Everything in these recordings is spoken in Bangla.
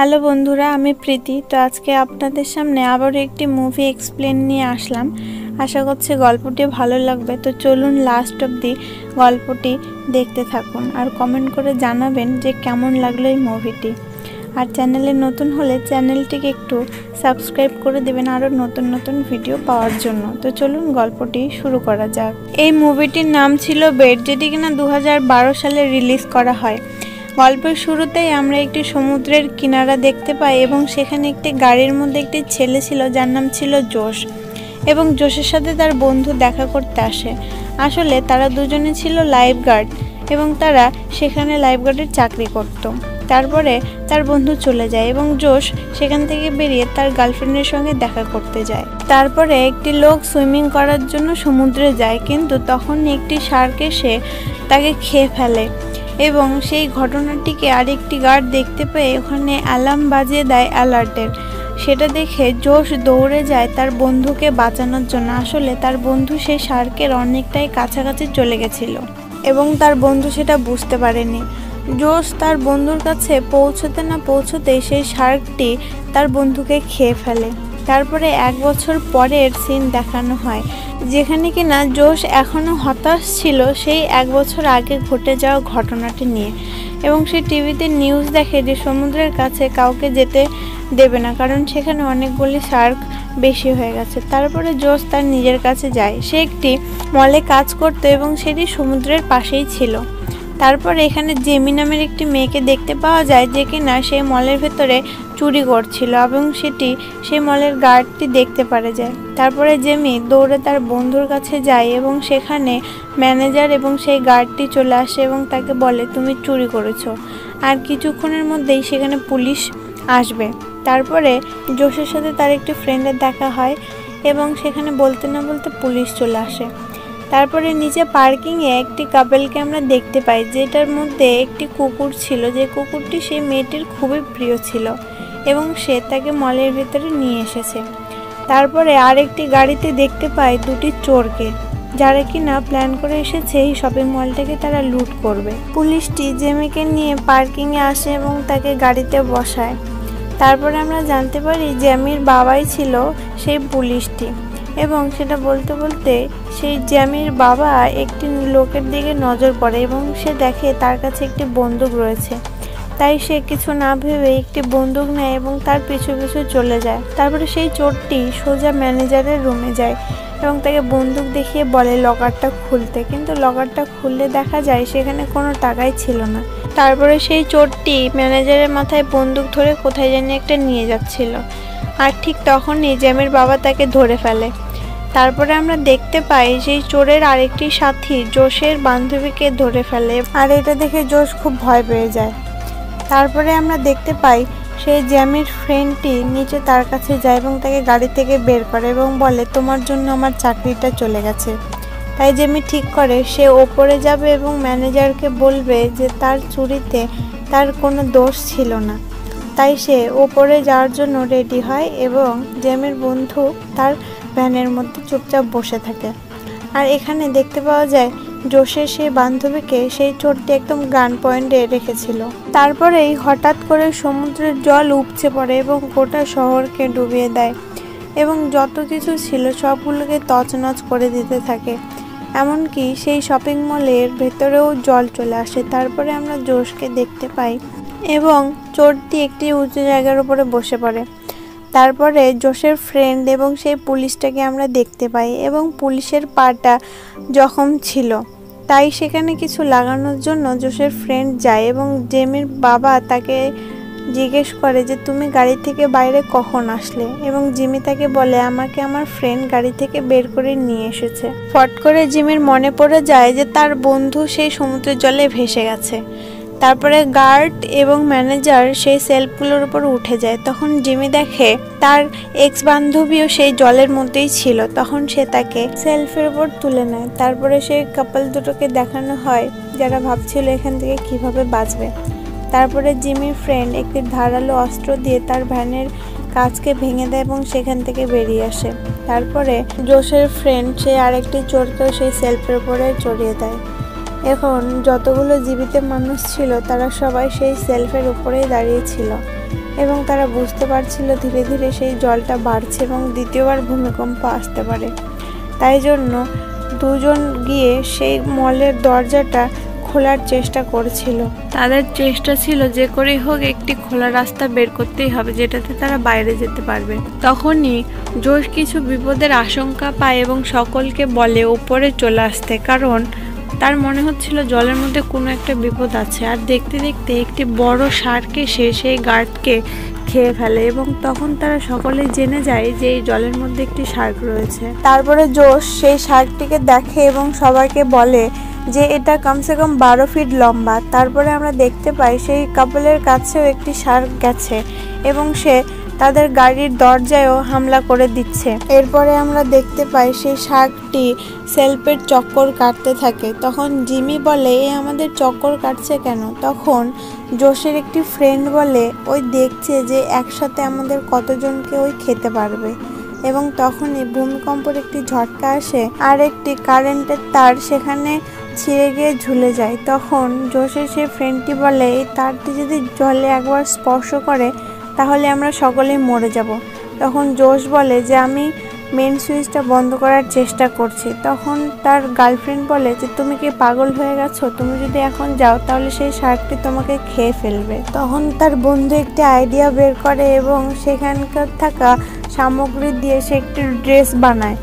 হ্যালো বন্ধুরা, আমি প্রীতি। তো আজকে আপনাদের সামনে আবার একটি মুভি এক্সপ্লেন নিয়ে আসলাম। আশা করছি গল্পটি ভালো লাগবে। তো চলুন লাস্ট অবধি গল্পটি দেখতে থাকুন আর কমেন্ট করে জানাবেন যে কেমন লাগলো এই মুভিটি। আর চ্যানেলে নতুন হলে চ্যানেলটিকে একটু সাবস্ক্রাইব করে দেবেন আরও নতুন নতুন ভিডিও পাওয়ার জন্য। তো চলুন গল্পটি শুরু করা যাক। এই মুভিটির নাম ছিল বেড, যেটি কিনা 2012 সালে রিলিজ করা হয়। গল্পের শুরুতেই আমরা একটি সমুদ্রের কিনারা দেখতে পাই এবং সেখানে একটি গাড়ির মধ্যে একটি ছেলে ছিল যার নাম ছিল জোশ, এবং জোশের সাথে তার বন্ধু দেখা করতে আসে। আসলে তারা দুজনে ছিল লাইফগার্ড এবং তারা সেখানে লাইফগার্ডের চাকরি করত। তারপরে তার বন্ধু চলে যায় এবং জোশ সেখান থেকে বেরিয়ে তার গার্লফ্রেন্ডের সঙ্গে দেখা করতে যায়। তারপরে একটি লোক সুইমিং করার জন্য সমুদ্রে যায়, কিন্তু তখন একটি শার্ক এসে তাকে খেয়ে ফেলে এবং সেই ঘটনাটিকে আরেকটি গার্ড দেখতে পেয়ে ওখানে অ্যালার্ম বাজিয়ে দেয় অ্যালার্টের। সেটা দেখে জোশ দৌড়ে যায় তার বন্ধুকে বাঁচানোর জন্য। আসলে তার বন্ধু সেই শার্কের অনেকটাই কাছাকাছি চলে গেছিল এবং তার বন্ধু সেটা বুঝতে পারেনি। জোশ তার বন্ধুর কাছে পৌঁছতে না পৌঁছতেই সেই শার্কটি তার বন্ধুকে খেয়ে ফেলে। তারপরে 1 বছর পরের সিন দেখানো হয়, যেখানে কিনা জোশ এখনও হতাশ ছিল সেই 1 বছর আগে ঘটে যাওয়া ঘটনাটি নিয়ে, এবং সে টিভিতে নিউজ দেখে যে সমুদ্রের কাছে কাউকে যেতে দেবে না, কারণ সেখানে অনেকগুলি শার্ক বেশি হয়ে গেছে। তারপরে জোশ তার নিজের কাছে যায়। সে একটি মলে কাজ করতো এবং সেটি সমুদ্রের পাশেই ছিল। তারপরে এখানে জেমি নামের একটি মেয়েকে দেখতে পাওয়া যায় যে কিনা সেই মলের ভেতরে চুরি করছিল এবং সেটি সেই মলের গার্ডটি দেখতে পারে যায়। তারপরে জেমি দৌড়ে তার বন্ধুর কাছে যায় এবং সেখানে ম্যানেজার এবং সেই গার্ডটি চলে আসে এবং তাকে বলে তুমি চুরি করেছো। আর কিছুক্ষণের মধ্যেই সেখানে পুলিশ আসবে। তারপরে জোশের সাথে তার একটি ফ্রেন্ডের দেখা হয় এবং সেখানে বলতে না বলতে পুলিশ চলে আসে। তারপরে নিচে পার্কিংয়ে একটি কাপেলকে আমরা দেখতে পাই, যেটার মধ্যে একটি কুকুর ছিল, যে কুকুরটি সেই মেয়েটির খুবই প্রিয় ছিল এবং সে তাকে মলের ভিতরে নিয়ে এসেছে। তারপরে আরেকটি গাড়িতে দেখতে পাই 2টি চোরকে, যারা কিনা প্ল্যান করে এসেছে এই শপিং মলটাকে তারা লুট করবে। পুলিশটি জেমিকে নিয়ে পার্কিংয়ে আসে এবং তাকে গাড়িতে বসায়। তারপরে আমরা জানতে পারি জেমির বাবাই ছিল সেই পুলিশটি, এবং সেটা বলতে বলতে সেই জ্যামির বাবা একটি লোকের দিকে নজর পড়ে এবং সে দেখে তার কাছে একটি বন্দুক রয়েছে। তাই সে কিছু না ভেবে একটি বন্দুক নেয় এবং তার পিছু পিছু চলে যায়। তারপরে সেই চোরটি সোজা ম্যানেজারের রুমে যায় এবং তাকে বন্দুক দেখিয়ে বলে লকারটা খুলতে, কিন্তু লকারটা খুললে দেখা যায় সেখানে কোনো টাকাই ছিল না। তারপরে সেই চোরটি ম্যানেজারের মাথায় বন্দুক ধরে কোথায় জানি একটা নিয়ে যাচ্ছিল, আর ঠিক তখনই জ্যামির বাবা তাকে ধরে ফেলে। তারপরে আমরা দেখতে পাই সেই চোরের আরেকটি সাথী জোশের বান্ধবীকে ধরে ফেলে, আর এটা দেখে জোশ খুব ভয় পেয়ে যায়। তারপরে আমরা দেখতে পাই সেই জ্যামির ফ্রেন্ডটি নিচে তার কাছে যায় এবং তাকে গাড়ি থেকে বের করে এবং বলে তোমার জন্য আমার চাকরিটা চলে গেছে। তাই জ্যামি ঠিক করে সে ওপরে যাবে এবং ম্যানেজারকে বলবে যে তার চুরিতে তার কোনো দোষ ছিল না। তাই সে ওপরে যাওয়ার জন্য রেডি হয় এবং জ্যামির বন্ধু তার ভ্যানের মধ্যে চুপচাপ বসে থাকে। আর এখানে দেখতে পাওয়া যায় জোশের সেই বান্ধবীকে সেই চোরটি একদম গান পয়েন্টে রেখেছিল। তারপরেই হঠাৎ করে সমুদ্রের জল উপচে পড়ে এবং গোটা শহরকে ডুবিয়ে দেয় এবং যত কিছু ছিল সবগুলোকে তছনছ করে দিতে থাকে। এমনকি সেই শপিং মলের ভেতরেও জল চলে আসে। তারপরে আমরা জোশকে দেখতে পাই এবং চোরটি একটি উঁচু জায়গার উপরে বসে পড়ে। তারপরে জোশের ফ্রেন্ড এবং সেই পুলিশটাকে আমরা দেখতে পাই এবং পুলিশের পাটা জখম ছিল, তাই সেখানে কিছু লাগানোর জন্য জোশের ফ্রেন্ড যায় এবং জেমির বাবা তাকে জিজ্ঞেস করে যে তুমি গাড়ি থেকে বাইরে কখন আসলে, এবং জিমি তাকে বলে আমাকে আমার ফ্রেন্ড গাড়ি থেকে বের করে নিয়ে এসেছে। ফট করে জিমির মনে পড়ে যায় যে তার বন্ধু সেই সমুদ্রের জলে ভেসে গেছে। তারপরে গার্ড এবং ম্যানেজার সেই সেলফগুলোর উপর উঠে যায়। তখন জিমি দেখে তার এক্স বান্ধবীও সেই জলের মধ্যেই ছিল। তখন সে তাকে সেলফের উপর তুলে নেয়। তারপরে সেই কাপল দুটোকে দেখানো হয় যারা ভাবছিল এখান থেকে কিভাবে বাঁচবে। তারপরে জিমির ফ্রেন্ড একটি ধারালো অস্ত্র দিয়ে তার ভ্যানের কাঁচকে ভেঙে দেয় এবং সেখান থেকে বেরিয়ে আসে। তারপরে জোশের ফ্রেন্ড সে আরেকটি চোরকেও সেই সেলফের উপরে চড়িয়ে দেয়। এখন যতগুলো জীবিত মানুষ ছিল তারা সবাই সেই সেলফের উপরেই দাঁড়িয়ে ছিল এবং তারা বুঝতে পারছিল ধীরে ধীরে সেই জলটা বাড়ছে এবং দ্বিতীয়বার ভূমিকম্প আসতে পারে। তাই জন্য দুজন গিয়ে সেই মলের দরজাটা খোলার চেষ্টা করছিল। তাদের চেষ্টা ছিল যে করেই হোক একটি খোলা রাস্তা বের করতেই হবে যেটাতে তারা বাইরে যেতে পারবে। তখনই জোশ কিছু বিপদের আশঙ্কা পায় এবং সকলকে বলে উপরে চলে আসতে, কারণ তার মনে হচ্ছিল জলের মধ্যে কোনো একটা বিপদ আছে। আর দেখতে দেখতে একটি বড় শার্ক এসে সেই গার্ডকে খেয়ে ফেলে এবং তখন তারা সকলে জেনে যায় যে এই জলের মধ্যে একটি শার্ক রয়েছে। তারপরে জোশ সেই শার্কটিকে দেখে এবং সবাইকে বলে যে এটা কমসে কম 12 ফিট লম্বা। তারপরে আমরা দেখতে পাই সেই কাপলের কাছেও একটি শার্ক গেছে এবং সে তাদের গাড়ির দরজায়ও হামলা করে দিচ্ছে। এরপরে আমরা দেখতে পাই সেই শার্কটি সেলফের চক্কর কাটতে থাকে। তখন জিমি বলে এ আমাদের চক্কর কাটছে কেন? তখন জোশের একটি ফ্রেন্ড বলে ওই দেখছে যে একসাথে আমাদের কতজনকে ওই খেতে পারবে। এবং তখনই ভূমিকম্পের একটি ঝটকা আসে আর একটি কারেন্টের তার সেখানে ছিঁড়ে গিয়ে ঝুলে যায়। তখন জোশের সেই ফ্রেন্ডটি বলে এই তারটি যদি জলে একবার স্পর্শ করে তাহলে আমরা সকলেই মরে যাব। তখন জোশ বলে যে আমি মেন সুইচটা বন্ধ করার চেষ্টা করছি। তখন তার গার্লফ্রেন্ড বলে যে তুমি কি পাগল হয়ে গেছো? তুমি যদি এখন যাও তাহলে সেই শার্কটি তোমাকে খেয়ে ফেলবে। তখন তার বন্ধু একটি আইডিয়া বের করে এবং সেখানকার থাকা সামগ্রী দিয়ে সে একটি ড্রেস বানায়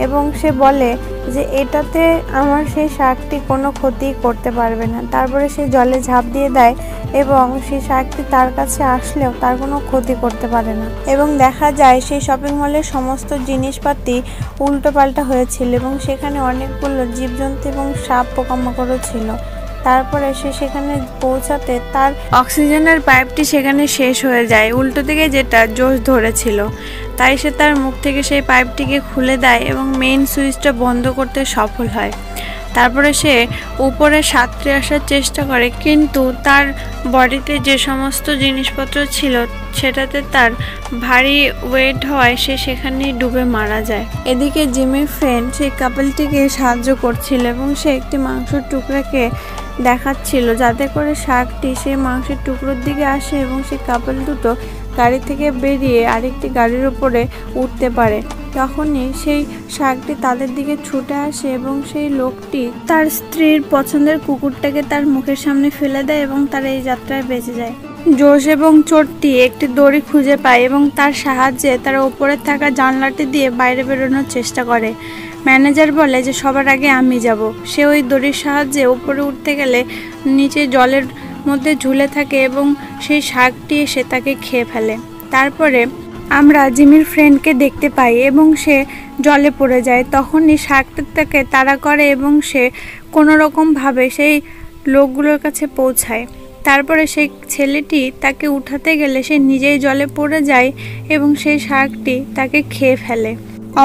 এবং সে বলে যে এটাতে আমার সেই শার্কটি কোনো ক্ষতি করতে পারবে না। তারপরে সে জলে ঝাঁপ দিয়ে দেয় এবং সেই শার্কটি তার কাছে আসলেও তার কোনো ক্ষতি করতে পারে না। এবং দেখা যায় সেই শপিং মলের সমস্ত জিনিসপাতি উল্টোপাল্টা হয়েছিল এবং সেখানে অনেকগুলো জীবজন্তু এবং সাপ পোকামাকড়ও ছিল। তারপরে সে সেখানে পৌঁছাতে তার অক্সিজেনের পাইপটি সেখানে শেষ হয়ে যায়, উল্টো দিকে যেটা জোশ ধরেছিল। তাই সে তার মুখ থেকে সেই পাইপটিকে খুলে দেয় এবং মেইন সুইচটা বন্ধ করতে সফল হয়। তারপরে সে উপরে সাঁতরে আসার চেষ্টা করে, কিন্তু তার বডিতে যে সমস্ত জিনিসপত্র ছিল সেটাতে তার ভারী ওয়েট হওয়ায় সে সেখানেই ডুবে মারা যায়। এদিকে জিমির ফ্রেন্ড সেই কাপলটিকে সাহায্য করছিল এবং সে একটি মাংসের টুকরাকে দেখাচ্ছিল যাতে করে শার্কটি সেই মাংসের টুকরোর দিকে আসে এবং সেই কাপল দুটো গাড়ি থেকে বেরিয়ে আরেকটি গাড়ির উপরে উঠতে পারে। তখনই সেই শার্কটি তাদের দিকে ছুটে আসে এবং সেই লোকটি তার স্ত্রীর পছন্দের কুকুরটাকে তার মুখের সামনে ফেলে দেয় এবং তারা এই যাত্রায় বেঁচে যায়। জোশ এবং চোরটি একটি দড়ি খুঁজে পায় এবং তার সাহায্যে তারা উপরে থাকা জানলাটি দিয়ে বাইরে বেরোনোর চেষ্টা করে। ম্যানেজার বলে যে সবার আগে আমি যাব। সে ওই দড়ির সাহায্যে উপরে উঠতে গেলে নিচে জলের মধ্যে ঝুলে থাকে এবং সেই শার্কটি এসে তাকে খেয়ে ফেলে। তারপরে আমরা জিমির ফ্রেন্ডকে দেখতে পাই এবং সে জলে পড়ে যায়। তখনই শার্কটি তাকে তাড়া করে এবং সে কোনো রকমভাবে সেই লোকগুলোর কাছে পৌঁছায়। তারপরে সেই ছেলেটি তাকে উঠাতে গেলে সে নিজেই জলে পড়ে যায় এবং সেই শার্কটি তাকে খেয়ে ফেলে।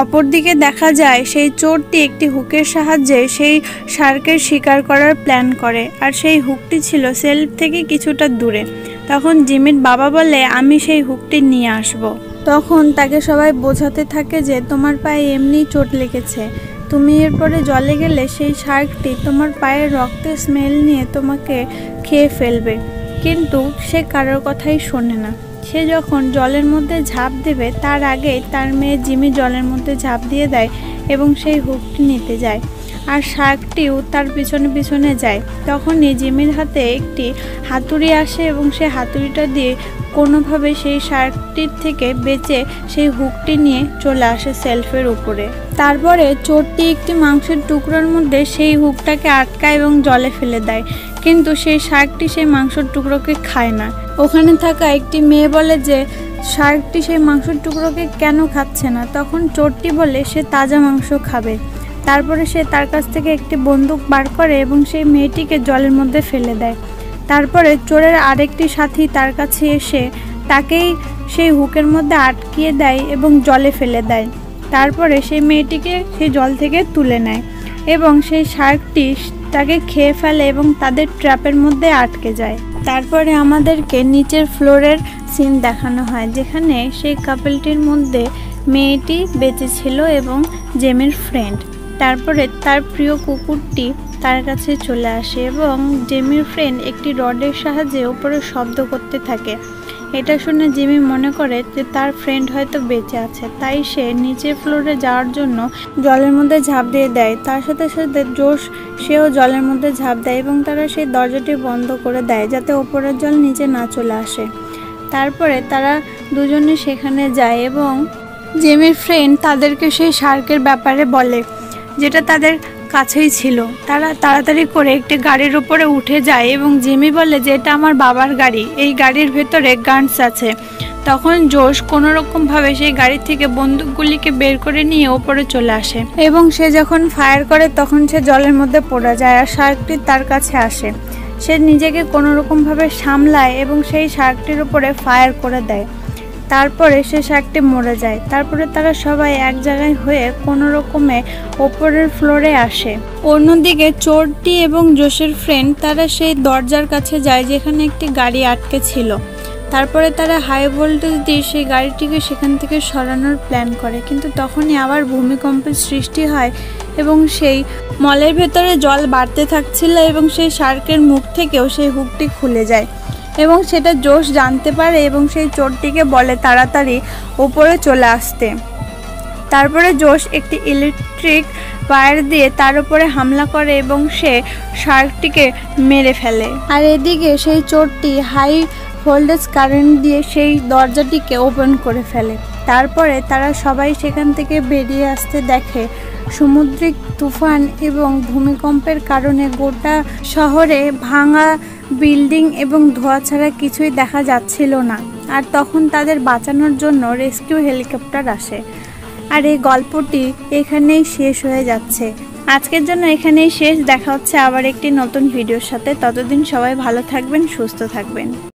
অপরদিকে দেখা যায় সেই চোরটি একটি হুকের সাহায্যে সেই শার্কের শিকার করার প্ল্যান করে, আর সেই হুকটি ছিল সেলফ থেকে কিছুটা দূরে। তখন জিমির বাবা বলে আমি সেই হুকটি নিয়ে আসব। তখন তাকে সবাই বোঝাতে থাকে যে তোমার পায়ে এমনিই চোট লেগেছে, তুমি এরপরে জলে গেলে সেই শার্কটি তোমার পায়ের রক্তের স্মেল নিয়ে তোমাকে খেয়ে ফেলবে। কিন্তু সে কারোর কথাই শোনে না। সে যখন জলের মধ্যে ঝাঁপ দেবে তার আগে তার মেয়ে জিমি জলের মধ্যে ঝাঁপ দিয়ে দেয় এবং সেই হুকটি নিতে যায়, আর শার্কটিও তার পিছনে পিছনে যায়। তখনই জিমির হাতে একটি হাতুড়ি আসে এবং সে হাতুড়িটা দিয়ে কোনোভাবে সেই শার্কটির থেকে বেঁচে সেই হুকটি নিয়ে চলে আসে সেলফের উপরে। তারপরে চোরটি একটি মাংসের টুকরোর মধ্যে সেই হুকটাকে আটকায় এবং জলে ফেলে দেয়, কিন্তু সেই শার্কটি সেই মাংসের টুকরোকে খায় না। ওখানে থাকা একটি মেয়ে বলে যে শার্কটি সেই মাংসের টুকরোকে কেন খাচ্ছে না। তখন চোরটি বলে সে তাজা মাংস খাবে। তারপরে সে তার কাছ থেকে একটি বন্দুক বার করে এবং সেই মেয়েটিকে জলের মধ্যে ফেলে দেয়। তারপরে চোরের আরেকটি সাথী তার কাছে এসে তাকেই সেই হুকের মধ্যে আটকিয়ে দেয় এবং জলে ফেলে দেয়। তারপরে সেই মেয়েটিকে সেই জল থেকে তুলে নেয় এবং সেই শার্কটি তাকে খেয়ে ফেলে এবং তাদের ট্র্যাপের মধ্যে আটকে যায়। তারপরে আমাদেরকে নিচের ফ্লোরের সিন দেখানো হয়, যেখানে সেই কাপলটির মধ্যে মেয়েটি বেঁচে ছিল এবং জেমির ফ্রেন্ড। তারপরে তার প্রিয় কুকুরটি তার কাছে চলে আসে এবং জেমির ফ্রেন্ড একটি রডের সাহায্যে উপরে শব্দ করতে থাকে এটা শুনে জিমি মনে করে যে তার ফ্রেন্ড হয়তো বেঁচে আছে, তাই সে নিচের ফ্লোরে যাওয়ার জন্য জলের মধ্যে ঝাঁপ দিয়ে দেয়। তার সাথে সাথে জোশ সেও জলের মধ্যে ঝাঁপ দেয় এবং তারা সেই দরজাটি বন্ধ করে দেয় যাতে ওপরের জল নিচে না চলে আসে। তারপরে তারা দুজনে সেখানে যায় এবং জিমির ফ্রেন্ড তাদেরকে সেই শার্কের ব্যাপারে বলে, যেটা তাদের কাছেই ছিল। তারা তাড়াতাড়ি করে একটি গাড়ির উপরে উঠে যায় এবং জিমি বলে যে এটা আমার বাবার গাড়ি, এই গাড়ির ভেতরে গানস আছে। তখন জোশ কোনোরকমভাবে সেই গাড়ি থেকে বন্দুকগুলিকে বের করে নিয়ে ওপরে চলে আসে এবং সে যখন ফায়ার করে তখন সে জলের মধ্যে পড়ে যায় আর শার্কটি তার কাছে আসে। সে নিজেকে কোনোরকমভাবে সামলায় এবং সেই শার্কটির উপরে ফায়ার করে দেয়। তারপরে সে শার্কটি মরে যায়। তারপরে তারা সবাই এক জায়গায় হয়ে কোনো রকমে ওপরের ফ্লোরে আসে। অন্যদিকে চোরটি এবং জোশের ফ্রেন্ড তারা সেই দরজার কাছে যায় যেখানে একটি গাড়ি আটকে ছিল। তারপরে তারা হাই ভোল্টেজ দিয়ে সেই গাড়িটিকে সেখান থেকে সরানোর প্ল্যান করে, কিন্তু তখনই আবার ভূমিকম্পের সৃষ্টি হয় এবং সেই মলের ভেতরে জল বাড়তে থাকছিল এবং সেই শার্কের মুখ থেকেও সেই হুকটি খুলে যায় এবং সেটা জোশ জানতে পারে এবং সেই চোরটিকে বলে তাড়াতাড়ি উপরে চলে আসতে। তারপরে জোশ একটি ইলেকট্রিক ওয়্যার দিয়ে তার উপরে হামলা করে এবং সে শার্কটিকে মেরে ফেলে। আর এদিকে সেই চোরটি হাই ভোল্টেজ কারেন্ট দিয়ে সেই দরজাটিকে ওপেন করে ফেলে। তারপরে তারা সবাই সেখান থেকে বেরিয়ে আসতে দেখে সামুদ্রিক তুফান এবং ভূমিকম্পের কারণে গোটা শহরে ভাঙা বিল্ডিং এবং ধোঁয়া ছাড়া কিছুই দেখা যাচ্ছিল না। আর তখন তাদের বাঁচানোর জন্য রেস্কিউ হেলিকপ্টার আসে। আর এই গল্পটি এখানেই শেষ হয়ে যাচ্ছে। আজকের জন্য এখানেই শেষ। দেখা হচ্ছে আবার একটি নতুন ভিডিওর সাথে। ততদিন সবাই ভালো থাকবেন, সুস্থ থাকবেন।